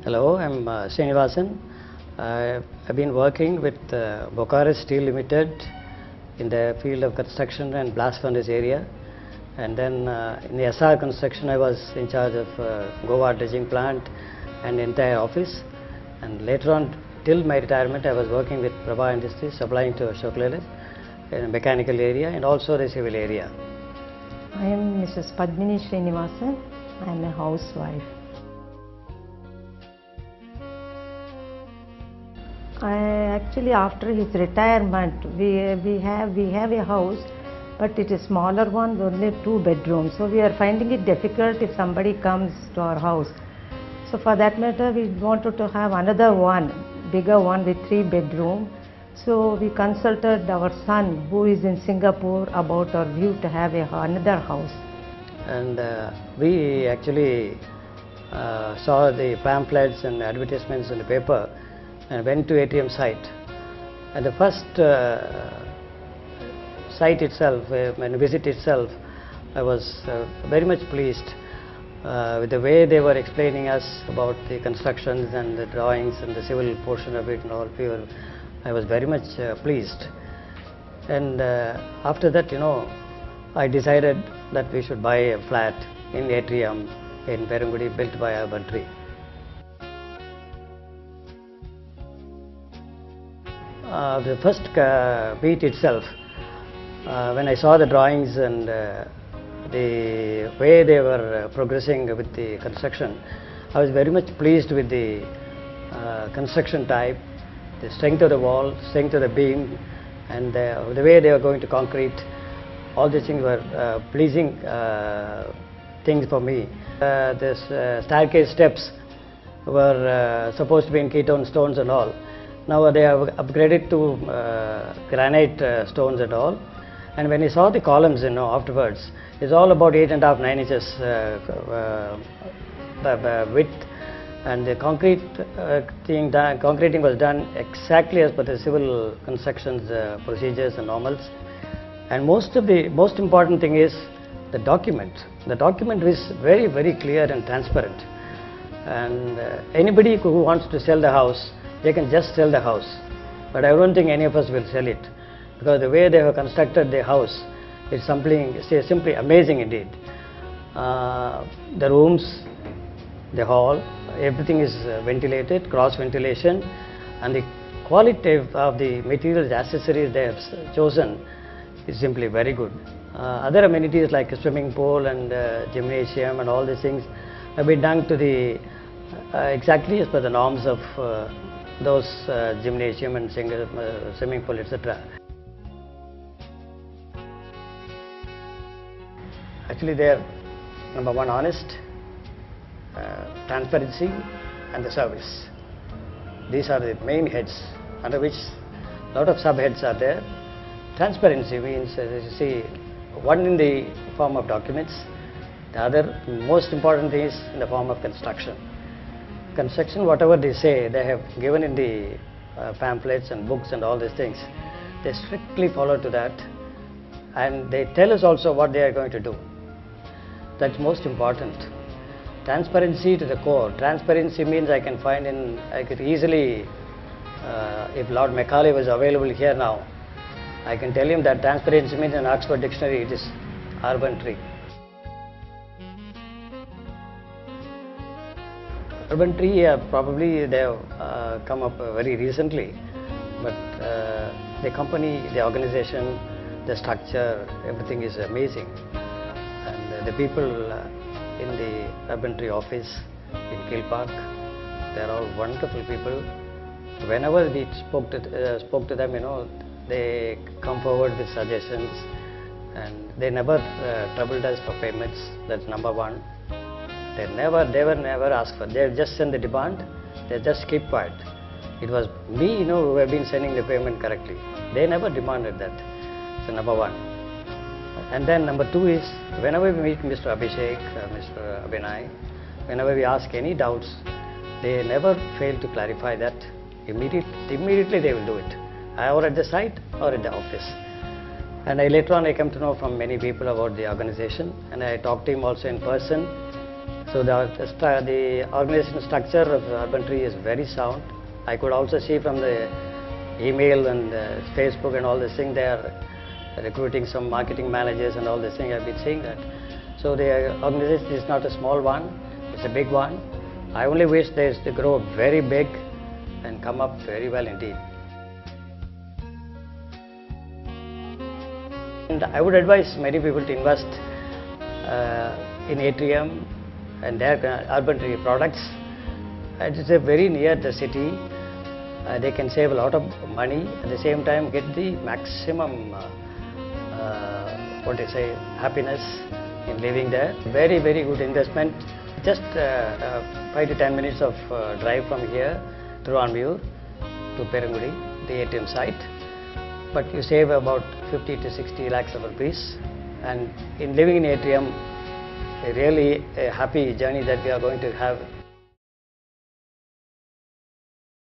Hello, I'm Srinivasan. I've been working with Bucharest Steel Limited in the field of construction and blast furnace area. And then in the SR construction, I was in charge of Goa dredging plant and entire office. And later on, till my retirement, I was working with Prabha Industries, supplying to Ashok Leyland in the mechanical area and also the civil area. I am Mrs. Padmini Srinivasan. I am a housewife. Actually, after his retirement, we have a house, but it is smaller one, only 2 bedrooms. So we are finding it difficult if somebody comes to our house. So for that matter, we wanted to have another one, bigger one with 3 bedroom. So we consulted our son, who is in Singapore, about our view to have another house. And we actually saw the pamphlets and advertisements in the paper and went to Atrium site. And the first site itself, when visit itself, I was very much pleased with the way they were explaining us about the constructions and the drawings and the civil portion of it and all. I was very much pleased. And after that, I decided that we should buy a flat in Atrium in Perungudi, built by Urban Tree. The first beat itself, when I saw the drawings and the way they were progressing with the construction, I was very much pleased with the construction type, the strength of the wall, strength of the beam, and the way they were going to concrete. All these things were pleasing things for me. This staircase steps were supposed to be in ketone stones and all. Now they have upgraded to granite stones and all. And when you saw the columns, afterwards, it's all about 8.5 to 9 inches width, and the concreting was done exactly as per the civil constructions procedures and normals. And most important thing is the document. The document is very, very clear and transparent. And anybody who wants to sell the house, they can just sell the house. But I don't think any of us will sell it, because the way they have constructed the house is simply amazing indeed. The rooms, the hall, everything is ventilated, cross ventilation, and the quality of the materials, accessories they have chosen is simply very good. Other amenities like a swimming pool and gymnasium and all these things have been done to the exactly as per the norms of those gymnasium and swimming pool, etc. Actually, they are number one, honest, transparency, and the service. These are the main heads, under which a lot of subheads are there. Transparency means, as you see, one in the form of documents, the other most important thing is in the form of construction. Construction, whatever they say, they have given in the pamphlets and books and all these things, they strictly follow to that, and they tell us also what they are going to do. That's most important. Transparency to the core. Transparency means I could easily, if Lord Macaulay was available here now, I can tell him that transparency means in Oxford dictionary it is Urban Tree. Urban Tree, probably they have come up very recently, but the company, the organization, the structure, everything is amazing. And the people in the Urban Tree office in Kilpark, they are all wonderful people. Whenever we spoke to them, they come forward with suggestions, and they never troubled us for payments. That's number one. They were never asked for. They just send the demand. They just keep quiet. It was me, who have been sending the payment correctly. They never demanded that. So number one. And then number two is, whenever we meet Mr. Abhishek, Mr. Abhinay, whenever we ask any doubts, they never fail to clarify that. Immediately they will do it, or at the site or at the office. And later on I came to know from many people about the organization, and I talked to him also in person. So So the organization structure of Urban Tree is very sound. I could also see from the email and Facebook and all this thing, they are recruiting some marketing managers and all this thing. I've been seeing that. So the organization is not a small one, it's a big one. I only wish they to grow very big and come up very well indeed. And I would advise many people to invest in Atrium and their Urban Tree products. It is very near the city. They can save a lot of money, at the same time get the maximum happiness in living there. Very good investment. Just 5 to 10 minutes of drive from here through Anmur to Perangudi, the Atrium site. But you save about 50 to 60 lakhs of rupees, and in living in Atrium, a really happy journey that we are going to have.